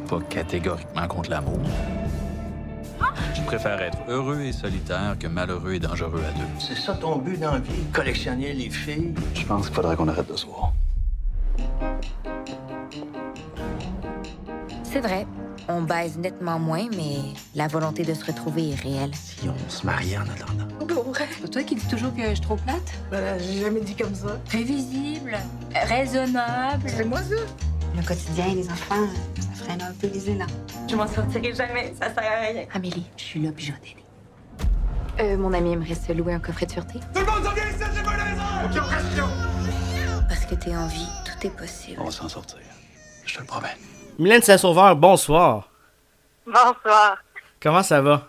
pas catégoriquement contre l'amour. Je préfère être heureux et solitaire que malheureux et dangereux à deux. C'est ça ton but dans la vie, collectionner les filles? Je pense qu'il faudrait qu'on arrête de se voir. C'est vrai, on baise nettement moins, mais la volonté de se retrouver est réelle. Si on se mariait en attendant. C'est toi qui dis toujours que je suis trop plate? J'ai jamais dit comme ça. Prévisible, raisonnable. C'est moi ça. Le quotidien, les enfants, ça freine un peu les élans. Je m'en sortirai jamais, ça sert à rien. Amélie, je suis là puis je vais t'aider. Mon ami aimerait se louer un coffret de sûreté. Tout le monde s'en vient ici, j'ai pas les autres! OK, pression! Parce que t'es en vie, tout est possible. On va s'en sortir. Je te le promets. Mylène Saint-Sauveur, bonsoir. Bonsoir. Comment ça va?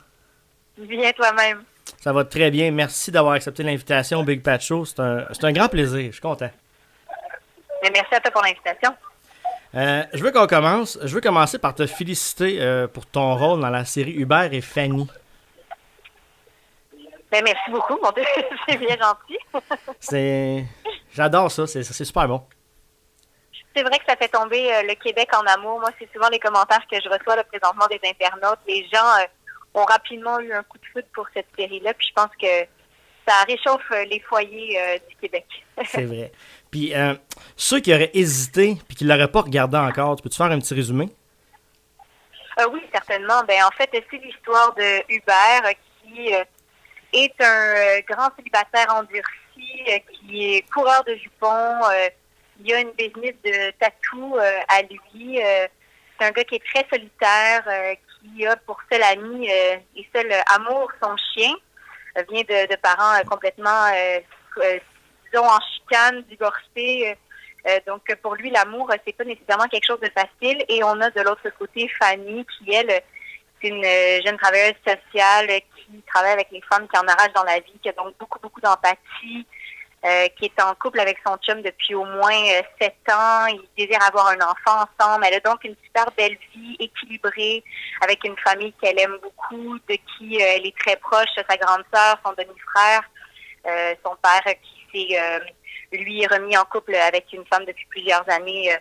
Bien toi-même. Ça va très bien. Merci d'avoir accepté l'invitation au Big Pat Show. C'est un grand plaisir. Je suis content. Mais merci à toi pour l'invitation. Je veux qu'on commence. Je veux commencer par te féliciter pour ton rôle dans la série Hubert et Fanny. Ben, merci beaucoup, mon Dieu. C'est bien gentil. J'adore ça. C'est super bon. C'est vrai que ça fait tomber le Québec en amour. Moi, c'est souvent les commentaires que je reçois là, présentement des internautes. Les gens ont rapidement eu un coup de foudre pour cette série-là. Puis je pense que ça réchauffe les foyers du Québec. C'est vrai. Puis ceux qui auraient hésité puis qui ne l'auraient pas regardé encore, tu peux-tu faire un petit résumé? Oui, certainement. Ben, en fait, c'est l'histoire de Hubert qui est un grand célibataire endurci, qui est coureur de jupons. Il a une business de tatou à lui. C'est un gars qui est très solitaire, qui a pour seul ami et seul amour son chien. Vient de parents complètement, disons, en chicane, divorcés. Donc, pour lui, l'amour, c'est pas nécessairement quelque chose de facile. Et on a de l'autre côté Fanny, qui, elle, c'est une jeune travailleuse sociale qui travaille avec les femmes qui en arrachent dans la vie, qui a donc beaucoup, beaucoup d'empathie. Qui est en couple avec son chum depuis au moins 7 ans. Ils désirent avoir un enfant ensemble. Elle a donc une super belle vie, équilibrée, avec une famille qu'elle aime beaucoup, de qui elle est très proche, sa grande sœur, son demi-frère, son père qui s'est, lui, remis en couple avec une femme depuis plusieurs années.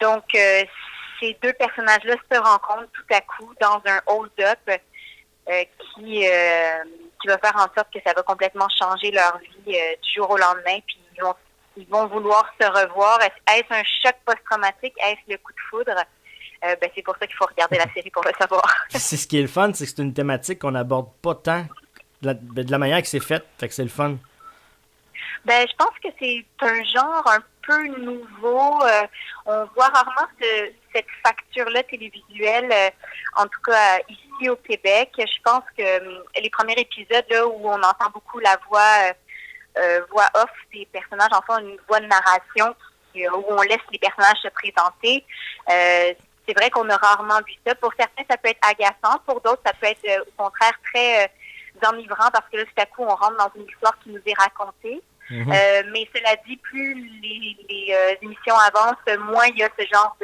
Donc, ces deux personnages-là se rencontrent tout à coup dans un hold-up qui va faire en sorte que ça va complètement changer leur vie du jour au lendemain. Puis ils vont vouloir se revoir. Est-ce un choc post-traumatique? Est-ce le coup de foudre? Ben, c'est pour ça qu'il faut regarder la série pour le savoir. C'est ce qui est le fun, c'est que c'est une thématique qu'on n'aborde pas tant de la manière que c'est fait. Fait que c'est le fun. Ben, je pense que c'est un genre un peu nouveau. On voit rarement cette facture-là télévisuelle, en tout cas ici au Québec. Je pense que les premiers épisodes là où on entend beaucoup la voix off des personnages, enfin une voix de narration où on laisse les personnages se présenter. C'est vrai qu'on a rarement vu ça. Pour certains, ça peut être agaçant. Pour d'autres, ça peut être au contraire très enivrant parce que là, tout à coup, on rentre dans une histoire qui nous est racontée. Mais cela dit, plus les émissions avancent, moins il y a ce genre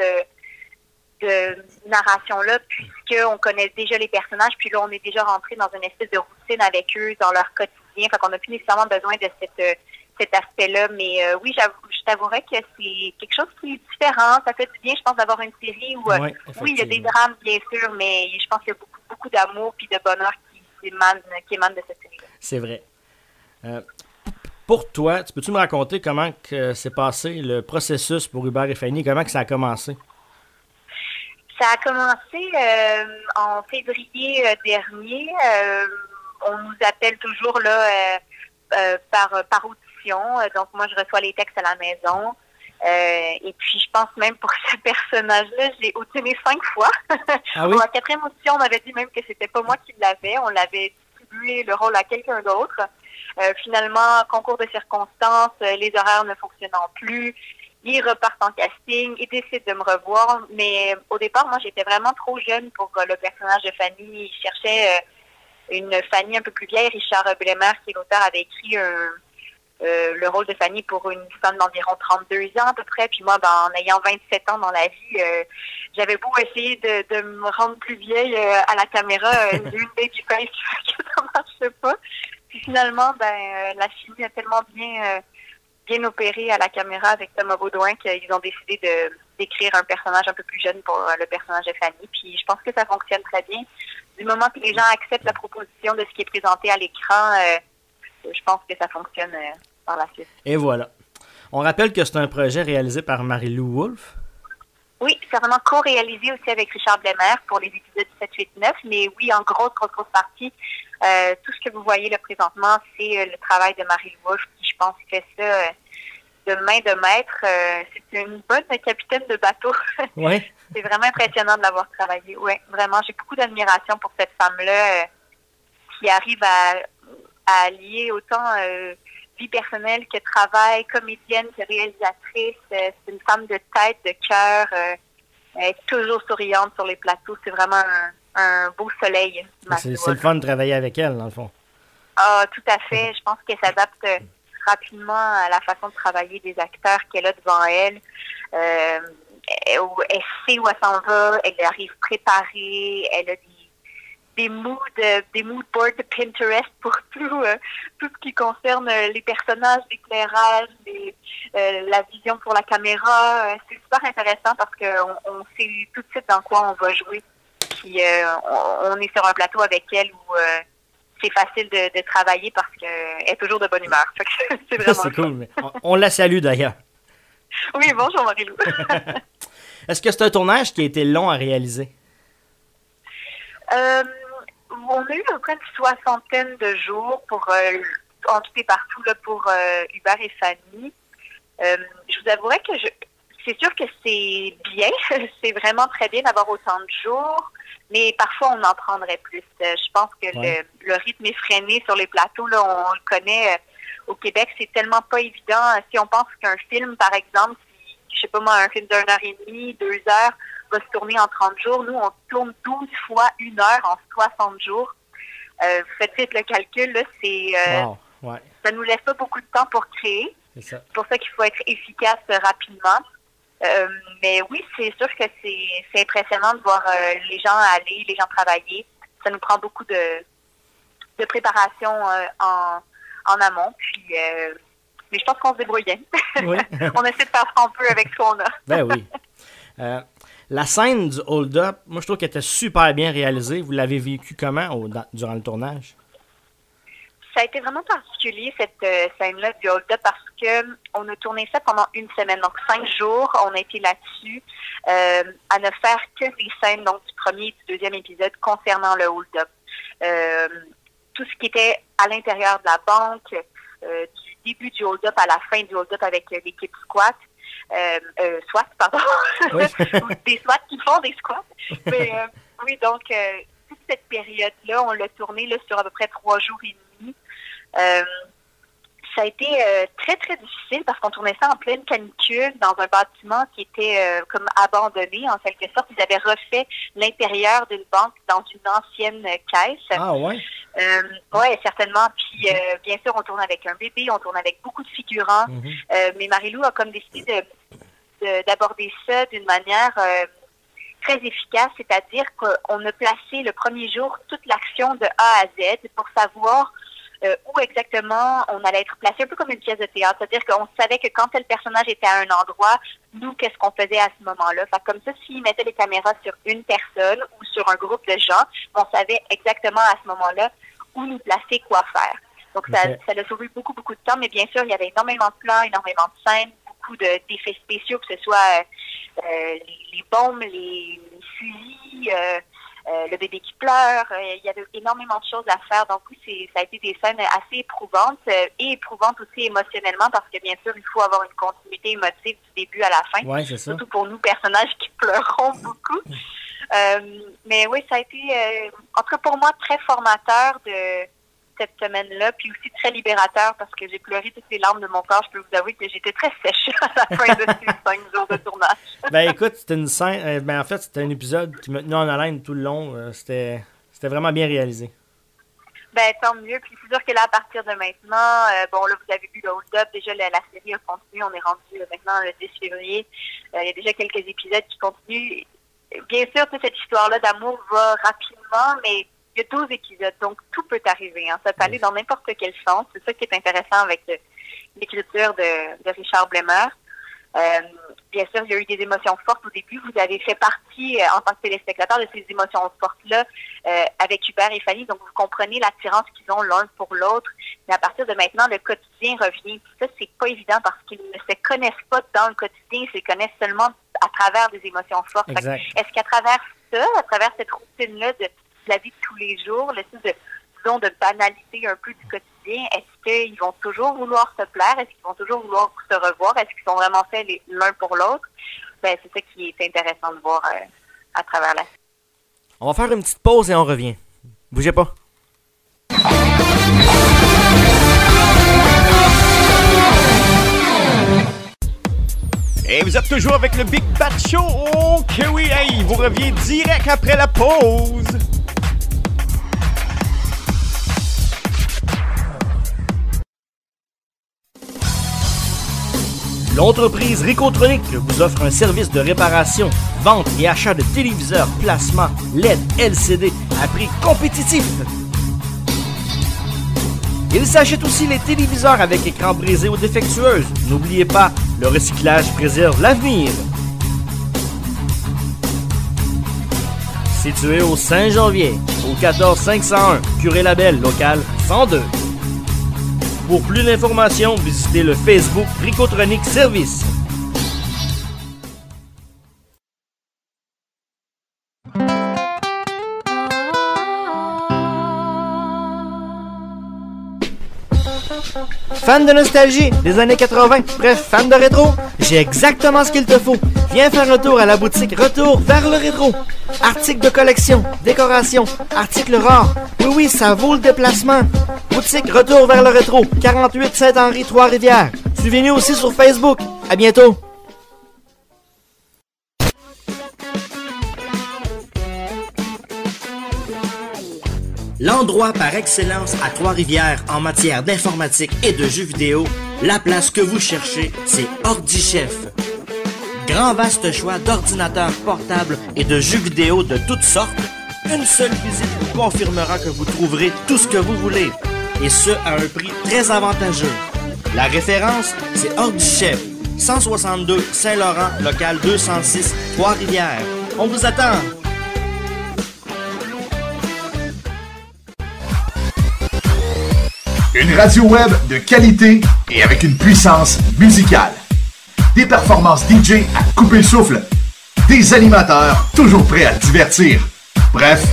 de narration-là, puisqu'on connaît déjà les personnages, puis là, on est déjà rentré dans une espèce de routine avec eux, dans leur quotidien. Fait qu'on n'a plus nécessairement besoin de cet aspect-là. Mais oui, je t'avouerais que c'est quelque chose qui est différent. Ça fait du bien, je pense, d'avoir une série où, oui, il y a des drames, bien sûr, mais je pense qu'il y a beaucoup, beaucoup d'amour puis de bonheur qui émane de cette série-là. C'est vrai. Pour toi, peux-tu me raconter comment que s'est passé le processus pour Hubert et Fanny? Comment que ça a commencé? Ça a commencé en février dernier. On nous appelle toujours là par audition. Donc, moi, je reçois les textes à la maison. Et puis, je pense même pour ce personnage-là, j'ai auditionné 5 fois. Ah oui? Pour la 4e audition, on avait dit même que c'était pas moi qui l'avais. On l'avait distribué le rôle à quelqu'un d'autre. Finalement, concours de circonstances, les horaires ne fonctionnant plus, ils repartent en casting, ils décident de me revoir. Mais au départ, moi, j'étais vraiment trop jeune pour le personnage de Fanny. Ils cherchaient une Fanny un peu plus vieille. Richard Blemmer, qui est l'auteur, avait écrit le rôle de Fanny pour une femme d'environ 32 ans à peu près. Puis moi, en ayant 27 ans dans la vie, j'avais beau essayer de me rendre plus vieille à la caméra, j'ai eu une baby face que ça marchait pas. Puis finalement, la chimie a tellement bien bien opéré à la caméra avec Thomas Baudouin qu'ils ont décidé d'écrire un personnage un peu plus jeune pour le personnage de Fanny. Puis je pense que ça fonctionne très bien. Du moment que les gens acceptent la proposition de ce qui est présenté à l'écran, je pense que ça fonctionne par la suite. Et voilà. On rappelle que c'est un projet réalisé par Marie-Lou Wolfe. Oui, c'est vraiment co-réalisé aussi avec Richard Blemmer pour les épisodes 7, 8, 9. Mais oui, en grosse partie, tout ce que vous voyez là présentement, c'est le travail de Marie-Lou Wolfe qui, je pense, fait ça de main de maître. C'est une bonne capitaine de bateau. Ouais. C'est vraiment impressionnant de l'avoir travaillé. Oui, vraiment, j'ai beaucoup d'admiration pour cette femme-là qui arrive à allier autant vie personnelle que travail, comédienne que réalisatrice. C'est une femme de tête, de cœur. Elle est toujours souriante sur les plateaux. C'est vraiment un beau soleil. C'est le fun de travailler avec elle, dans le fond. Ah, tout à fait. Je pense qu'elle s'adapte rapidement à la façon de travailler des acteurs qu'elle a devant elle. Elle sait où elle s'en va. Elle arrive préparée. Elle a des mood boards de Pinterest pour tout ce qui concerne les personnages, l'éclairage, la vision pour la caméra. C'est super intéressant parce qu'on sait tout de suite dans quoi on va jouer. Puis on est sur un plateau avec elle où c'est facile de travailler parce qu'elle est toujours de bonne humeur. C'est vraiment c'est cool. Mais on la salue d'ailleurs. Oui, bonjour Marie-Lou. Est-ce que c'est un tournage qui a été long à réaliser? On a eu à peu près une soixantaine de jours pour en tout et partout là, pour Hubert et Fanny. Je vous avouerai que c'est sûr que c'est bien, c'est vraiment très bien d'avoir autant de jours, mais parfois on en prendrait plus. Je pense que le rythme effréné sur les plateaux, là, on le connaît au Québec, c'est tellement pas évident. Si on pense qu'un film, par exemple, je sais pas moi, un film d'1 heure et demie, 2 heures, va se tourner en 30 jours. Nous, on tourne 12 fois 1 heure en 60 jours. Vous faites vite le calcul, là, ça nous laisse pas beaucoup de temps pour créer. C'est pour ça qu'il faut être efficace rapidement. Mais oui, c'est sûr que c'est impressionnant de voir les gens aller, les gens travailler. Ça nous prend beaucoup de préparation en amont. Puis, mais je pense qu'on se débrouille bien. Oui. On essaie de faire ce qu'on peut avec ce qu'on a. Ben oui. La scène du hold-up, moi je trouve qu'elle était super bien réalisée. Vous l'avez vécu comment durant le tournage? Ça a été vraiment particulier, cette scène-là du hold-up, parce que on a tourné ça pendant une semaine. Donc, 5 jours, on a été là-dessus à ne faire que des scènes donc du premier et du deuxième épisode concernant le hold-up. Tout ce qui était à l'intérieur de la banque, du début du hold-up à la fin du hold-up avec l'équipe SWAT, pardon. Oui. Des SWAT qui font des squats. Mais oui, donc, toute cette période-là, on l'a tourné là, sur à peu près 3 jours et demi. Ça a été très, très difficile parce qu'on tournait ça en pleine canicule dans un bâtiment qui était comme abandonné, en quelque sorte. Ils avaient refait l'intérieur d'une banque dans une ancienne caisse. Ah ouais? Oui, certainement. Puis, bien sûr, on tourne avec un bébé, on tourne avec beaucoup de figurants. Mais Marie-Lou a comme décidé d'aborder ça d'une manière très efficace, c'est-à-dire qu'on a placé le premier jour toute l'action de A à Z pour savoir où exactement on allait être placé, un peu comme une pièce de théâtre. C'est-à-dire qu'on savait que quand tel personnage était à un endroit, nous, qu'est-ce qu'on faisait à ce moment-là. Fait comme ça, s'ils mettaient les caméras sur une personne ou sur un groupe de gens, on savait exactement à ce moment-là où nous placer, quoi faire. Donc, ça a sauvé beaucoup, beaucoup de temps, mais bien sûr, il y avait énormément de plans, énormément de scènes, beaucoup d'effets spéciaux, que ce soit les bombes, les fusils, le bébé qui pleure. Il y avait énormément de choses à faire. Donc oui, ça a été des scènes assez éprouvantes et éprouvantes aussi émotionnellement parce que bien sûr, il faut avoir une continuité émotive du début à la fin. Ouais, c'est ça. Surtout pour nous, personnages qui pleureront beaucoup. Mais oui, ça a été, en tout cas pour moi, très formateur de cette semaine-là, puis aussi très libérateur parce que j'ai pleuré toutes les larmes de mon corps. Je peux vous avouer que j'étais très sèche à la fin de ces 5 jours de tournage. Ben écoute, c'était une scène, en fait, c'était un épisode qui me tenait en haleine tout le long. C'était vraiment bien réalisé. Ben tant mieux. Puis c'est sûr que là, à partir de maintenant, bon là, vous avez vu le hold-up, déjà la série a continué. On est rendu maintenant le 10 février. Il y a déjà quelques épisodes qui continuent. Bien sûr, cette histoire-là d'amour va rapidement, mais il y a 12 épisodes, donc tout peut arriver. Hein. Ça peut aller dans n'importe quel sens. C'est ça qui est intéressant avec l'écriture de Richard Blemmer. Bien sûr, il y a eu des émotions fortes au début. Vous avez fait partie, en tant que téléspectateur, de ces émotions fortes-là avec Hubert et Fanny. Donc, vous comprenez l'attirance qu'ils ont l'un pour l'autre. Mais à partir de maintenant, le quotidien revient. Puis ça, c'est pas évident parce qu'ils ne se connaissent pas dans le quotidien. Ils se connaissent seulement à travers des émotions fortes. Est-ce qu'à travers ça, à travers cette routine-là de la vie de tous les jours, de banalité un peu du quotidien, est-ce qu'ils vont toujours vouloir se plaire? Est-ce qu'ils vont toujours vouloir se revoir? Est-ce qu'ils sont vraiment faits l'un pour l'autre? Ben, c'est ça qui est intéressant de voir à travers la... On va faire une petite pause et on revient. Bougez pas. Et vous êtes toujours avec le Big Bat Show. Oh que oui, hey, vous revient direct après la pause. L'entreprise Ricotronic vous offre un service de réparation, vente et achat de téléviseurs, plasma, LED, LCD à prix compétitif. Il s'achète aussi les téléviseurs avec écran brisé ou défectueuse. N'oubliez pas, le recyclage préserve l'avenir. Situé au Saint-Janvier, au 14501, Curé-Labelle, local 102. Pour plus d'informations, visitez le Facebook Ricotronic Service. Fan de nostalgie des années 80, bref, fan de rétro, j'ai exactement ce qu'il te faut. Viens faire un tour à la boutique Retour vers le rétro. Articles de collection, décoration, articles rares. Oui, ça vaut le déplacement. Boutique Retour vers le rétro, 48 Saint-Henri, Trois-Rivières. Suivez-nous aussi sur Facebook. À bientôt. L'endroit par excellence à Trois-Rivières en matière d'informatique et de jeux vidéo, la place que vous cherchez, c'est OrdiChef. Grand vaste choix d'ordinateurs portables et de jeux vidéo de toutes sortes, une seule visite vous confirmera que vous trouverez tout ce que vous voulez, et ce à un prix très avantageux. La référence, c'est OrdiChef, 162 Saint-Laurent, local 206, Trois-Rivières. On vous attend! Une radio web de qualité et avec une puissance musicale. Des performances DJ à couper le souffle. Des animateurs toujours prêts à te divertir. Bref,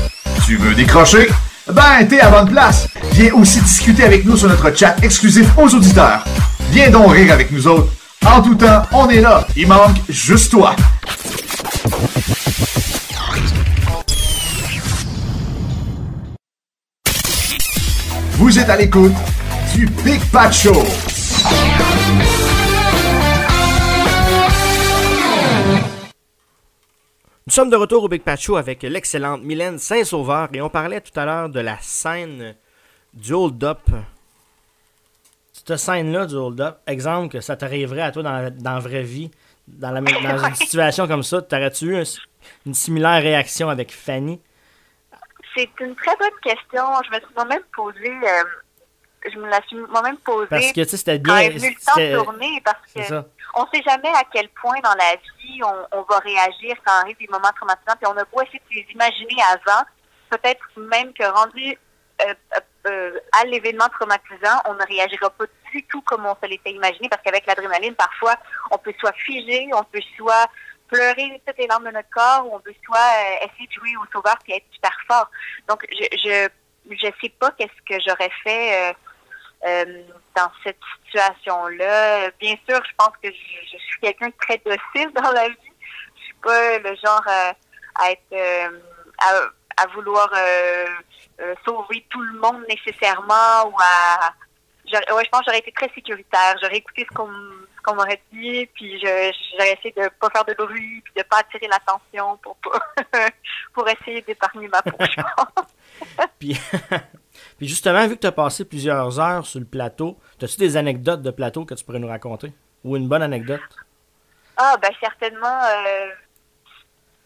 tu veux décrocher? Ben, t'es à bonne place. Viens aussi discuter avec nous sur notre chat exclusif aux auditeurs. Viens donc rire avec nous autres. En tout temps, on est là. Il manque juste toi. Vous êtes à l'écoute du Big Bat Show. Nous sommes de retour au Big Bat Show avec l'excellente Mylène Saint-Sauveur et on parlait tout à l'heure de la scène du hold-up. Cette scène-là du hold-up, exemple que ça t'arriverait à toi dans la vraie vie, dans une situation comme ça, t'aurais-tu eu une similaire réaction avec Fanny? C'est une très bonne question. Je me suis moi-même posé. Je me la suis moi-même posée. Parce que tu sais, c'était bien. Quand j'ai vu le temps de tourner, parce que on sait jamais à quel point dans la vie on va réagir quand arrive des moments traumatisants. Puis on a beau essayer de les imaginer avant, peut-être même que rendu à l'événement traumatisant, on ne réagira pas du tout comme on se l'était imaginé, parce qu'avec l'adrénaline, parfois, on peut soit figer, on peut soit pleurer toutes les larmes de notre corps, ou on peut soit essayer de jouer au sauveur et être super fort. Donc, je sais pas qu'est-ce que j'aurais fait dans cette situation-là. Bien sûr, je pense que je suis quelqu'un de très docile dans la vie. Je suis pas le genre à être à vouloir sauver tout le monde nécessairement, ou à... je pense que j'aurais été très sécuritaire. J'aurais écouté ce qu'on m'aurait dit, puis j'aurais essayé de pas faire de bruit, puis de pas attirer l'attention pour essayer d'épargner ma peau, je pense. Puis justement, vu que tu as passé plusieurs heures sur le plateau, as-tu des anecdotes de plateau que tu pourrais nous raconter? Ou une bonne anecdote? Ah, ben certainement.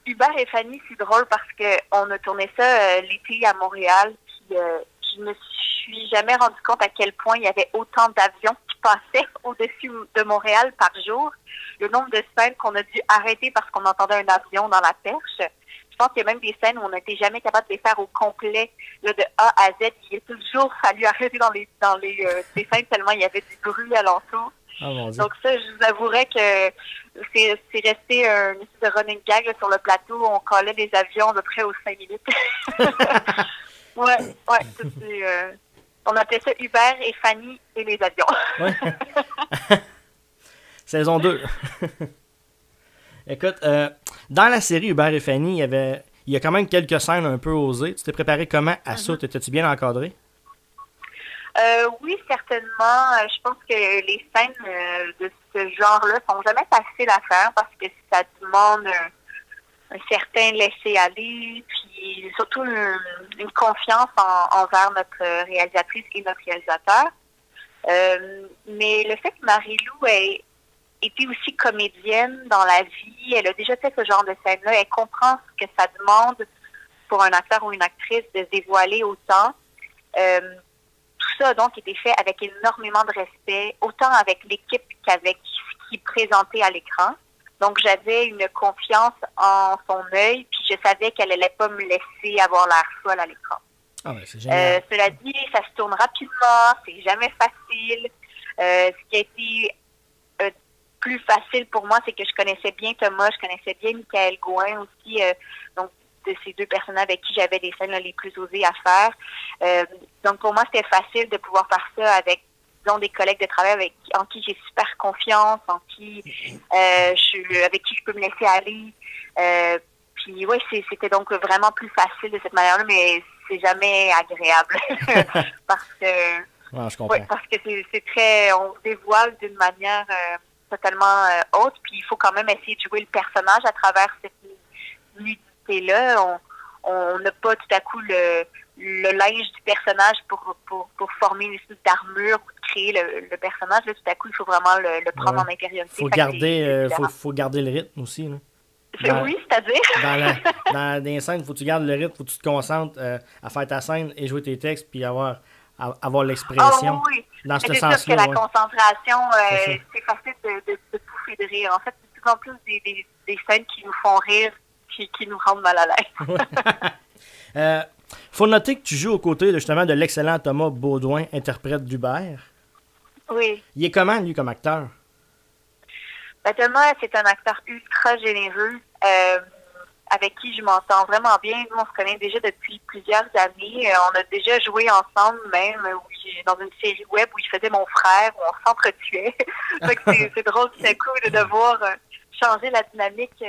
Hubert et Fanny, c'est drôle parce qu'on a tourné ça l'été à Montréal, puis je me suis jamais rendu compte à quel point il y avait autant d'avions qui passaient au-dessus de Montréal par jour, le nombre de scènes qu'on a dû arrêter parce qu'on entendait un avion dans la perche. Je pense qu'il y a même des scènes où on n'était jamais capable de les faire au complet, là, de A à Z. Il a toujours fallu arrêter dans les scènes tellement il y avait du bruit alentour. Oh, mon Dieu. Donc ça, je vous avouerais que c'est resté un espèce de running gag là, sur le plateau. On collait les avions à peu près aux 5 minutes. ouais. On appelait ça Hubert et Fanny et les avions. Ouais. Saison 2. Écoute, dans la série Hubert et Fanny, il y a quand même quelques scènes un peu osées. Tu t'es préparé comment à ça? T'étais-tu bien encadré? Oui, certainement. Je pense que les scènes de ce genre-là sont jamais faciles à faire parce que ça demande un certain laisser-aller, puis surtout une confiance envers notre réalisatrice et notre réalisateur. Mais le fait que Marie-Lou ait été aussi comédienne dans la vie, elle a déjà fait ce genre de scène-là, elle comprend ce que ça demande pour un acteur ou une actrice de se dévoiler autant. Tout ça a donc été fait avec énormément de respect, autant avec l'équipe qu'avec ce qui est présenté à l'écran. Donc, j'avais une confiance en son œil, puis je savais qu'elle allait pas me laisser avoir l'air folle à l'écran. Ah ouais, c'est génial. Cela dit, ça se tourne rapidement, c'est jamais facile. Ce qui a été plus facile pour moi, c'est que je connaissais bien Thomas, je connaissais bien Michael Gouin aussi, donc de ces deux personnes avec qui j'avais des scènes là, les plus osées à faire. Donc, pour moi, c'était facile de pouvoir faire ça avec des collègues de travail en qui j'ai super confiance, avec qui je peux me laisser aller. Puis oui, c'était donc vraiment plus facile de cette manière-là, mais c'est jamais agréable. Parce que je comprends. Parce que c'est très, on se dévoile d'une manière totalement haute, puis il faut quand même essayer de jouer le personnage à travers cette nudité-là. On n'a pas tout à coup le linge du personnage pour former une espèce d'armure ou de créer le personnage. Là, tout à coup, il faut vraiment le prendre en intériorité. Faut garder le rythme aussi. Là. Oui, c'est-à-dire? Dans des scènes, faut que tu gardes le rythme, faut que tu te concentres à faire ta scène et jouer tes textes, puis avoir l'expression. Oh, oui. Dans ce sens-là. C'est sûr que la concentration, c'est facile de pouffer de rire. En fait, c'est de plus en plus des scènes qui nous font rire, qui nous rendent mal à l'aise. Faut noter que tu joues aux côtés justement de l'excellent Thomas Beaudoin, interprète d'Hubert. Oui. Il est comment, lui, comme acteur? Thomas, c'est un acteur ultra généreux, avec qui je m'entends vraiment bien. Nous, on se connaît déjà depuis plusieurs années. On a déjà joué ensemble, même dans une série web où il faisait mon frère, où on s'entretuait. C'est drôle, c'est cool de devoir changer la dynamique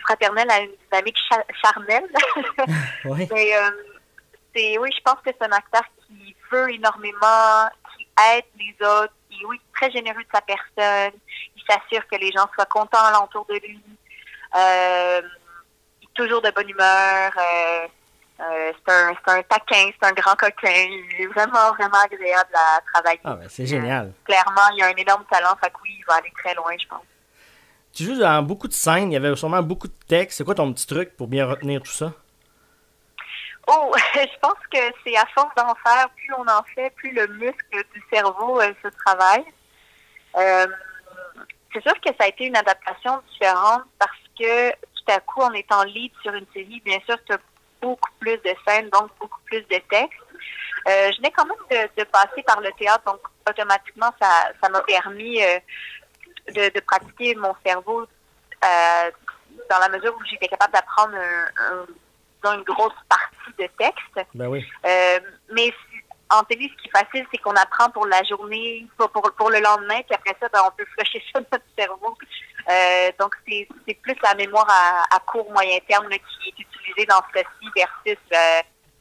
fraternelle à une dynamique charnelle. Oui. Mais oui, je pense que c'est un acteur qui veut énormément, qui aide les autres, qui est très généreux de sa personne. Il s'assure que les gens soient contents alentour de lui. Il est toujours de bonne humeur. C'est un taquin, c'est un grand coquin. Il est vraiment, vraiment agréable à travailler. Ah ben, c'est génial. Clairement, il a un énorme talent. Fait que oui, il va aller très loin, je pense. Tu joues dans beaucoup de scènes, il y avait sûrement beaucoup de textes. C'est quoi ton petit truc pour bien retenir tout ça? Oh, je pense que c'est à force d'en faire, plus on en fait, plus le muscle du cerveau se travaille. C'est sûr que ça a été une adaptation différente parce que tout à coup, en étant lead sur une série, bien sûr, tu as beaucoup plus de scènes, donc beaucoup plus de textes. Je venais quand même de passer par le théâtre, donc automatiquement, ça m'a permis de pratiquer mon cerveau dans la mesure où j'étais capable d'apprendre une grosse partie de texte. Ben oui. Mais en télé, ce qui est facile, c'est qu'on apprend pour la journée, pour le lendemain, puis après ça, on peut flusher ça de notre cerveau. Donc, c'est plus la mémoire à court, moyen terme là, qui est utilisée dans ceci versus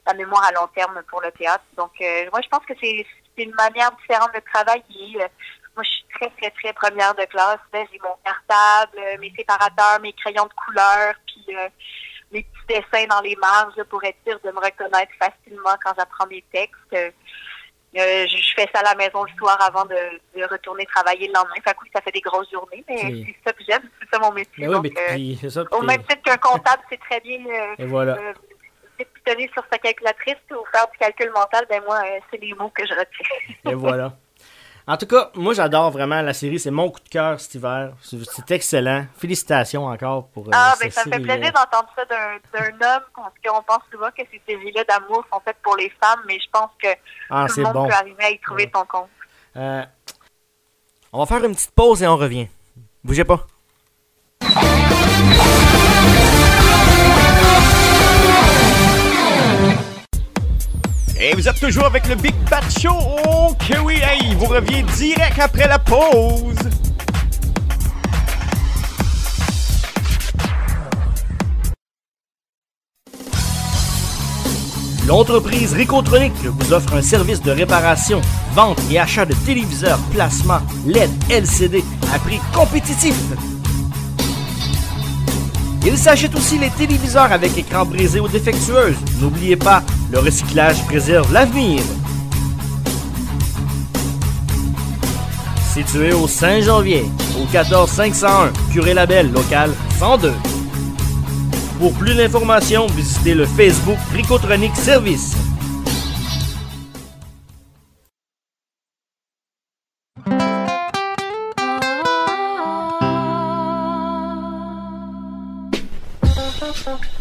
la mémoire à long terme pour le théâtre. Donc, moi, je pense que c'est une manière différente de travailler. Moi, je suis très, très, très première de classe. Là, j'ai mon cartable, mes séparateurs, mes crayons de couleur, puis mes petits dessins dans les marges là, pour être sûre de me reconnaître facilement quand j'apprends mes textes. Je fais ça à la maison le soir avant de retourner travailler le lendemain. Ça fait des grosses journées, mais c'est ça que j'aime, c'est ça mon métier. Oui, donc, c'est ça, au même titre qu'un comptable, c'est très bien et voilà. pitonner sur sa calculatrice ou faire du calcul mental, ben moi, c'est les mots que je retiens. Et voilà. En tout cas, moi j'adore vraiment la série. C'est mon coup de cœur cet hiver. C'est excellent. Félicitations encore pour ben cette ça me fait série-là. plaisir d'entendre ça d'un homme, parce qu'on pense souvent que ces séries-là d'amour sont faites pour les femmes, mais je pense que tout le monde peut arriver à y trouver son compte. On va faire une petite pause et on revient. Bougez pas. Et vous êtes toujours avec le Big Bat Show. Oh que oui, hey, vous revenez direct après la pause. L'entreprise Ricotronic vous offre un service de réparation, vente et achat de téléviseurs, plasma, LED, LCD à prix compétitif. Il s'achète aussi les téléviseurs avec écran brisé ou défectueuse. N'oubliez pas, le recyclage préserve l'avenir. Situé au Saint-Janvier, au 14501, Curé-Labelle, local 102. Pour plus d'informations, visitez le Facebook Ricotronic Service.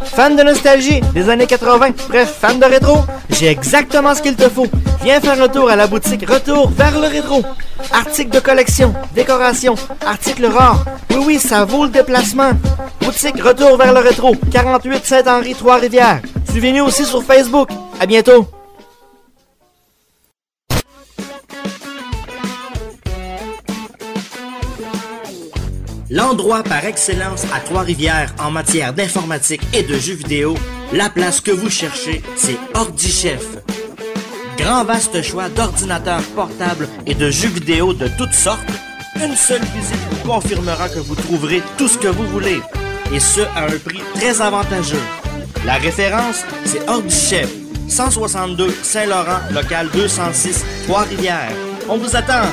Fan de nostalgie des années 80, bref, fan de rétro, j'ai exactement ce qu'il te faut. Viens faire un tour à la boutique Retour vers le rétro. Articles de collection, décoration, articles rares. Oui, ça vaut le déplacement. Boutique Retour vers le rétro, 48 Saint-Henri, Trois-Rivières. Suivez-nous aussi sur Facebook. À bientôt. L'endroit par excellence à Trois-Rivières en matière d'informatique et de jeux vidéo, la place que vous cherchez, c'est OrdiChef. Grand vaste choix d'ordinateurs portables et de jeux vidéo de toutes sortes. Une seule visite vous confirmera que vous trouverez tout ce que vous voulez, et ce à un prix très avantageux. La référence, c'est OrdiChef, 162 Saint-Laurent, local 206, Trois-Rivières. On vous attend!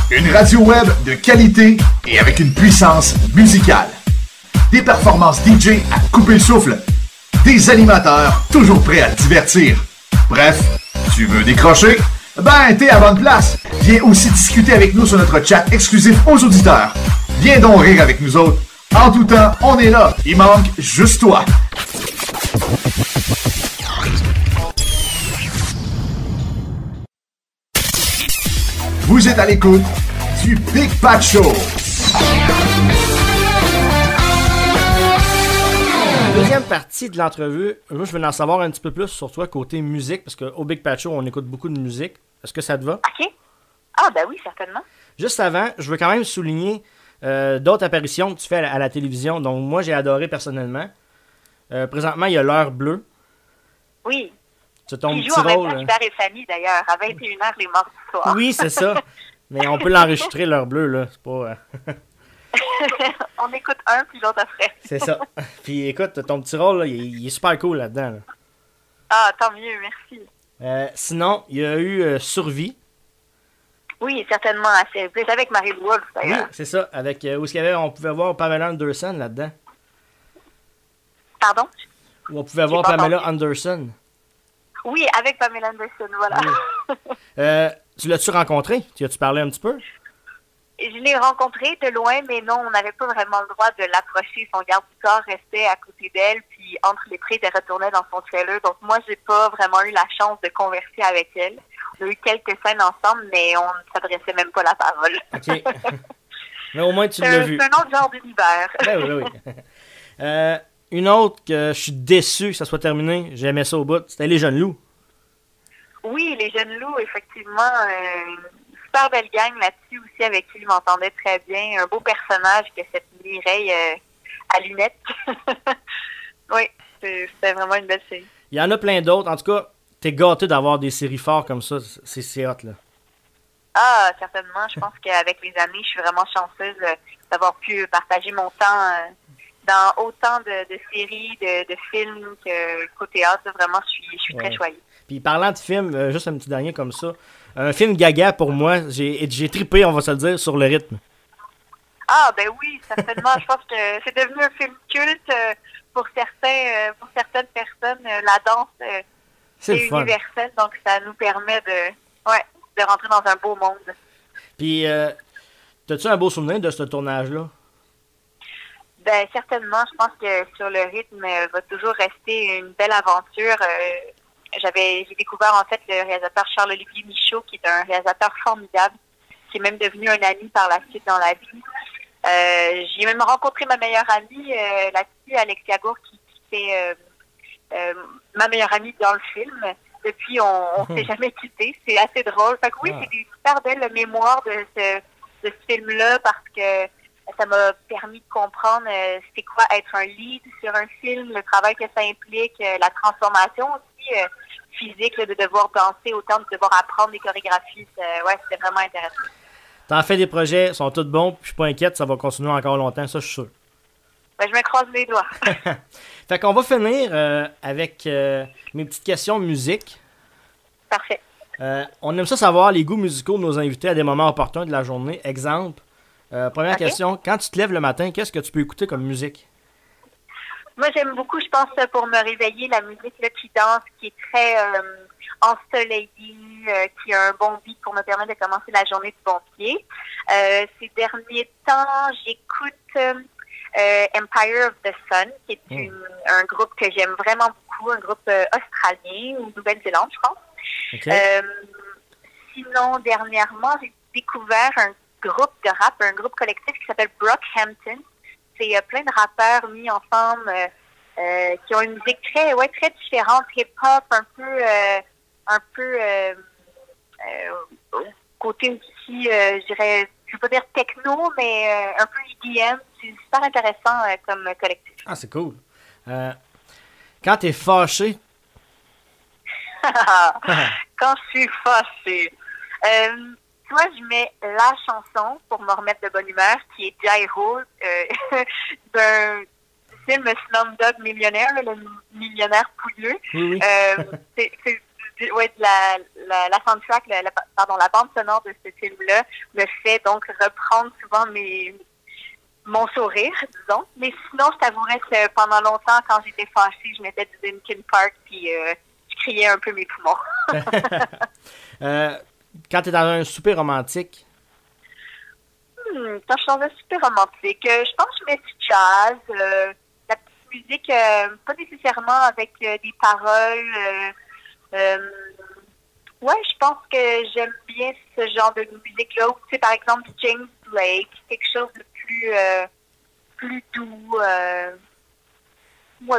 Une radio web de qualité et avec une puissance musicale. Des performances DJ à couper le souffle. Des animateurs toujours prêts à te divertir. Bref, tu veux décrocher? Ben, t'es à bonne place. Viens aussi discuter avec nous sur notre chat exclusif aux auditeurs. Viens donc rire avec nous autres. En tout temps, on est là. Il manque juste toi. Vous êtes à l'écoute du Big Bat Show. Deuxième partie de l'entrevue, moi je veux en savoir un petit peu plus sur toi côté musique, parce qu'au Big Bat Show, on écoute beaucoup de musique. Est-ce que ça te va? OK. Ah, ben oui, certainement. Juste avant, je veux quand même souligner d'autres apparitions que tu fais à la télévision. Donc moi, j'ai adoré personnellement. Présentement, il y a l'heure bleue. Oui. C'est ton qui petit joue en même rôle. temps Hubert et Fanny, d'ailleurs, à 21h les mardis soirs. Oui, c'est ça. Mais on peut l'enregistrer, l'heure bleue, là. C'est pas... On écoute un, puis l'autre après. C'est ça. Puis écoute, ton petit rôle, là, il est super cool là-dedans. Là. Ah, tant mieux, merci. Sinon, il y a eu Survie. Oui, certainement. C'est avec Marie Wolf, d'ailleurs. Oui, c'est ça. Avec, où est-ce qu'il y avait, on pouvait voir Pamela Anderson là-dedans. Pardon? Où on pouvait voir Pamela Anderson. Oui, avec Pamela Anderson, voilà. Oui. Tu l'as-tu rencontré? Tu as-tu parlé un petit peu? Je l'ai rencontrée de loin, mais non, on n'avait pas vraiment le droit de l'approcher. Son garde du corps restait à côté d'elle, puis entre les prises, elle retournait dans son trailer. Donc moi, j'ai pas vraiment eu la chance de converser avec elle. On a eu quelques scènes ensemble, mais on ne s'adressait même pas la parole. OK. Mais au moins, tu l'as vu. C'est un autre genre d'univers. Ben oui. Une autre que je suis déçu que ça soit terminé, j'aimais ça au bout, c'était Les Jeunes Loups. Oui, Les Jeunes Loups, effectivement, super belle gang là-dessus aussi, avec qui je m'entendais très bien. Un beau personnage que cette Mireille à lunettes. Oui, c'était vraiment une belle série. Il y en a plein d'autres. En tout cas, t'es gâté d'avoir des séries fortes comme ça. C'est hot, là. Ah, certainement. Je pense qu'avec les années, je suis vraiment chanceuse d'avoir pu partager mon temps dans autant de séries, de films qu'au théâtre. Vraiment, je suis très choyée. Puis parlant de films, juste un petit dernier comme ça. Un film gaga pour moi, j'ai trippé, on va se le dire, sur le rythme. Ah, ben oui, certainement. Je pense que c'est devenu un film culte pour certaines personnes, la danse c'est universel, donc ça nous permet de rentrer dans un beau monde. Puis, t'as-tu un beau souvenir de ce tournage-là? Ben certainement, je pense que Sur le rythme va toujours rester une belle aventure. J'ai découvert en fait le réalisateur Charles-Olivier Michaud, qui est un réalisateur formidable, qui est même devenu un ami par la suite dans la vie. J'ai même rencontré ma meilleure amie là-dessus, Alexia Gour, qui fait ma meilleure amie dans le film. Depuis, on s'est jamais quitté. C'est assez drôle. Fait que oui, c'est des super belles mémoires de ce film-là, parce que ça m'a permis de comprendre c'est quoi être un lead sur un film, le travail que ça implique, la transformation aussi physique, de devoir danser autant, de devoir apprendre des chorégraphies. C'était vraiment intéressant. T'en fais des projets, sont tous bons, puis je suis pas inquiète, ça va continuer encore longtemps, ça je suis sûr. Ben, je me croise les doigts. Fait qu'on va finir avec mes petites questions de musique. Parfait. On aime ça savoir les goûts musicaux de nos invités à des moments opportuns de la journée. Exemple, première question, quand tu te lèves le matin, qu'est-ce que tu peux écouter comme musique? Moi, j'aime beaucoup, je pense, pour me réveiller, la musique là, qui danse, qui est très ensoleillée, qui a un bon beat pour me permettre de commencer la journée de bon pied. Ces derniers temps, j'écoute Empire of the Sun, qui est un groupe que j'aime vraiment beaucoup, un groupe australien ou Nouvelle-Zélande, je pense. Okay. Sinon, dernièrement, j'ai découvert un groupe de rap, un groupe collectif qui s'appelle Brockhampton. C'est plein de rappeurs mis ensemble qui ont une musique très différente, hip-hop, un peu côté aussi, je dirais, je veux pas dire techno, mais un peu EDM. C'est super intéressant comme collectif. Ah, c'est cool. Quand t'es fâché... Quand je suis fâchée. Moi, je mets la chanson pour me remettre de bonne humeur, qui est Jairo, d'un film Slumdog Millionnaire, le millionnaire pouilleux. Oui. La soundtrack, la bande sonore de ce film-là me fait donc reprendre souvent mon sourire, disons. Mais sinon, je t'avouerais que pendant longtemps, quand j'étais fâchée, je mettais du Linkin Park, puis je criais un peu mes poumons. Quand tu es dans un souper romantique? Quand je suis dans un souper romantique, je pense que je mets du jazz, la petite musique, pas nécessairement avec des paroles. Je pense que j'aime bien ce genre de musique-là. Ou, tu sais, par exemple, James Blake, quelque chose de plus doux,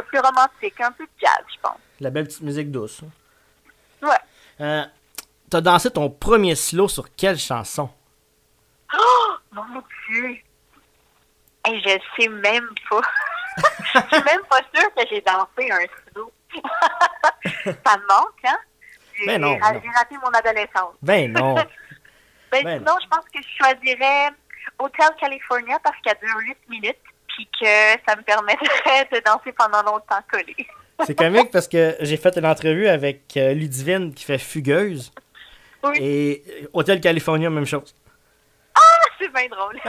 plus romantique, un peu de jazz, je pense. La belle petite musique douce. Ouais. T'as dansé ton premier slow sur quelle chanson? Oh, mon Dieu! Hey, je sais même pas. Je suis même pas sûre que j'ai dansé un slow. Ça me manque, hein? J'ai raté mon adolescence. Ben non! Sinon, je pense que je choisirais Hotel California parce qu'elle dure 8 minutes puis que ça me permettrait de danser pendant longtemps collé. C'est comique parce que j'ai fait une entrevue avec Ludivine qui fait Fugueuse. Oui. Et Hotel California, même chose. Ah, c'est bien drôle.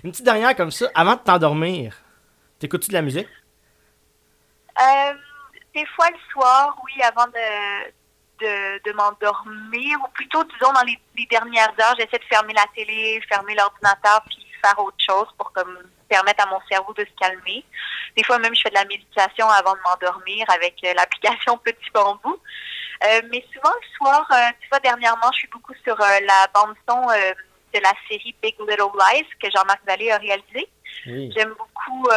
Une petite dernière comme ça, avant de t'endormir, t'écoutes-tu de la musique? Des fois le soir, oui, avant de m'endormir, ou plutôt, disons, dans les dernières heures, j'essaie de fermer la télé, fermer l'ordinateur, puis faire autre chose pour permettre à mon cerveau de se calmer. Des fois même, je fais de la méditation avant de m'endormir avec l'application Petit Bambou. Mais souvent, le soir, tu vois, dernièrement, je suis beaucoup sur la bande-son de la série Big Little Lies que Jean-Marc Vallée a réalisé. Oui. J'aime beaucoup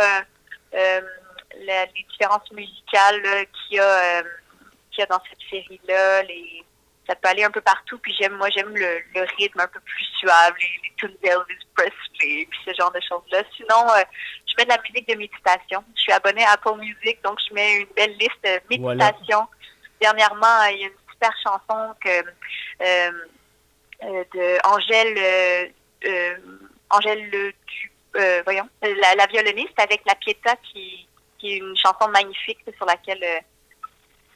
les différences musicales qu'il y a dans cette série-là. Ça peut aller un peu partout, puis j'aime le rythme un peu plus suave, les tunes d'Elvis Presley, puis ce genre de choses-là. Sinon, je mets de la musique de méditation. Je suis abonnée à Apple Music, donc je mets une belle liste de méditation. Voilà. Dernièrement, il y a une super chanson de Angèle la violoniste avec La Pietà qui est une chanson magnifique sur laquelle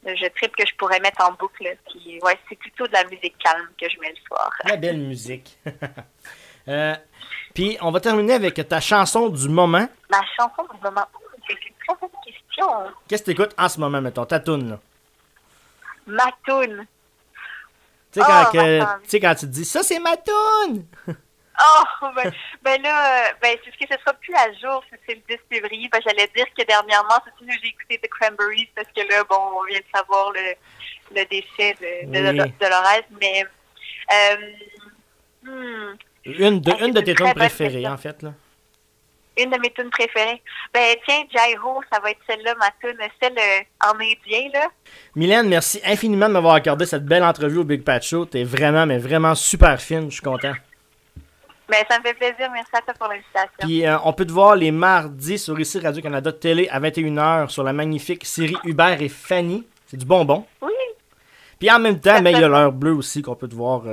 je tripe que je pourrais mettre en boucle. Puis, c'est plutôt de la musique calme que je mets le soir. La belle musique. Puis on va terminer avec ta chanson du moment. Ma chanson du moment. très bonne question. Qu'est-ce que t'écoutes en ce moment, mettons, ta toune, là? Ma toune. Tu sais, quand tu te dis, ça, c'est ma toune! Oh, ben là, c'est ce que ce sera plus à jour, c'est le 10 février. Ben, j'allais dire que dernièrement, c'est sûr que j'ai écouté The Cranberries parce que là, bon, on vient de savoir le décès de Dolores, mais une de tes tunes préférées, en fait, là. Une de mes tunes préférées. Ben, tiens, Jai-Ho, ça va être celle-là, ma tune, celle en indien, là. Mylène, merci infiniment de m'avoir accordé cette belle entrevue au Big Pat Show. T'es vraiment, mais vraiment super fine, je suis content. Ben, ça me fait plaisir, merci à toi pour l'invitation. Puis, on peut te voir les mardis sur ici Radio-Canada Télé à 21h sur la magnifique série Hubert et Fanny. C'est du bonbon. Oui. Puis en même temps, il y a l'heure bleue aussi qu'on peut te voir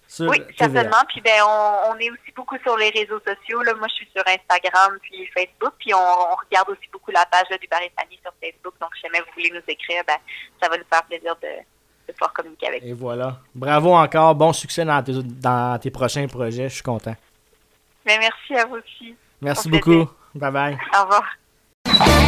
sur oui, TVA. certainement. Puis ben, on est aussi beaucoup sur les réseaux sociaux. Là. Moi, je suis sur Instagram puis Facebook. Puis on regarde aussi beaucoup la page d'Hubert et Fanny sur Facebook. Donc, si jamais vous voulez nous écrire, ben, ça va nous faire plaisir de pouvoir communiquer avec vous. Et voilà. Bravo encore. Bon succès dans tes prochains projets. Je suis content. Mais merci à vous aussi. Merci beaucoup. Bye bye. Au revoir.